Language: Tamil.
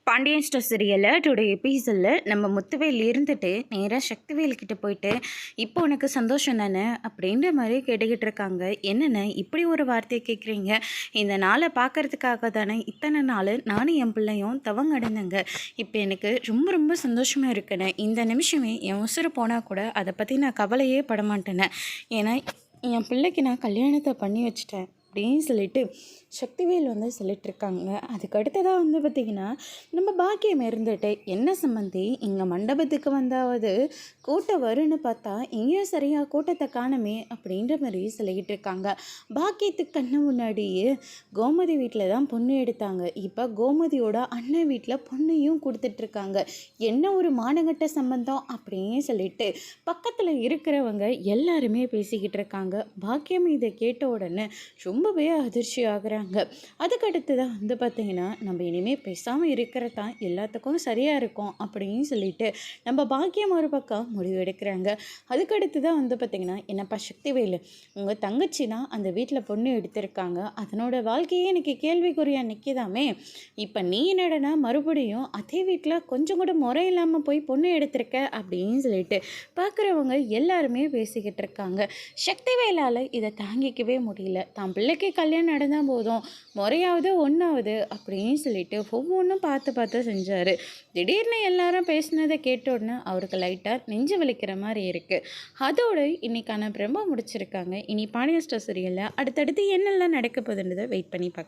பாண்டியன் ஸ்டோர் சீரியலில் டுடே எபிசோடில் நம்ம முத்துவேல் இருந்துட்டு நேராக சக்திவேல் கிட்ட போயிட்டு இப்போ உனக்கு சந்தோஷம் தானே அப்படின்ற மாதிரி கேட்டுக்கிட்டு இருக்காங்க. என்னென்ன இப்படி ஒரு வார்த்தையை கேட்குறீங்க? இந்த நாளை பார்க்கறதுக்காக தானே இத்தனை நாள் நானும் என் பிள்ளையும் தவங்கடைந்தேங்க. இப்போ எனக்கு ரொம்ப ரொம்ப சந்தோஷமாக இருக்குன்னு இந்த நிமிஷமே என் உசுறு போனால் கூட அதை பற்றி நான் கவலையே படமாட்டேனே. ஏன்னா என் பிள்ளைக்கு நான் கல்யாணத்தை பண்ணி வச்சிட்டேன் அப்படின்னு சொல்லிட்டு சக்திவேல் சொல்லிட்டு இருக்காங்க. அதுக்கு அடுத்ததாக பார்த்திங்கன்னா நம்ம பாக்கியம் இருந்துட்டு என்ன சம்மந்தி இங்கே மண்டபத்துக்கு வந்தாவது கூட்டம் வரும்னு பார்த்தா இங்கேயும் சரியாக கூட்டத்தை காணுமே அப்படின்ற மாதிரி சொல்லிக்கிட்டு இருக்காங்க. பாக்கியத்துக்கு கண்ணு முன்னாடியே கோமதி வீட்டில் தான் பொண்ணு எடுத்தாங்க. இப்போ கோமதியோட அண்ணன் வீட்டில் பொண்ணையும் கொடுத்துட்ருக்காங்க. என்ன ஒரு மானங்கட்ட சம்பந்தம் அப்படின்னு சொல்லிட்டு பக்கத்தில் இருக்கிறவங்க எல்லாருமே பேசிக்கிட்டு இருக்காங்க. பாக்கியம் இதை கேட்ட உடனே ரொம்பவே அதிர்ச்சி ஆகுறாங்க. அதுக்கடுத்து தான் பார்த்திங்கன்னா நம்ம இனிமேல் பேசாமல் இருக்கிறது தான் எல்லாத்துக்கும் சரியாக இருக்கும் அப்படின்னு சொல்லிட்டு நம்ம பாக்கியம் ஒரு பக்கம் முடிவு எடுக்கிறாங்க. அதுக்கடுத்து தான் பார்த்திங்கன்னா என்னப்பா சக்திவேலு, உங்கள் தங்கச்சி தான் அந்த வீட்டில் பொண்ணு எடுத்திருக்காங்க, அதனோட வாழ்க்கையே எனக்கு கேள்விக்குறியாக நிற்கிதாமே. இப்போ நீ என்னடனா மறுபடியும் அதே வீட்டில் கொஞ்சம் கூட முறை இல்லாமல் போய் பொண்ணு எடுத்திருக்க அப்படின்னு சொல்லிட்டு பார்க்குறவங்க எல்லாருமே பேசிக்கிட்டு இருக்காங்க. சக்திவேலால் இதை தாங்கிக்கவே முடியல. தான் பிள்ளைக்கு கல்யாணம் நடந்தால் போதும், முறையாவது ஒன்றாவது அப்படின்னு சொல்லிட்டு ஒவ்வொன்றும் பார்த்து பார்த்து செஞ்சார். திடீர்னு எல்லாரும் பேசினதை கேட்ட உடனே அவருக்கு லைட்டாக நெஞ்சு வலிக்கிற மாதிரி இருக்குது. அதோடு இன்றைக்கான பிரம்ம முடிச்சிருக்காங்க. இனி பாண்டியன் ஸ்டோர் சீரியலில் அடுத்தடுத்து என்னெல்லாம் நடக்க போகுதுன்றதை வெயிட் பண்ணி பார்க்கலாம்.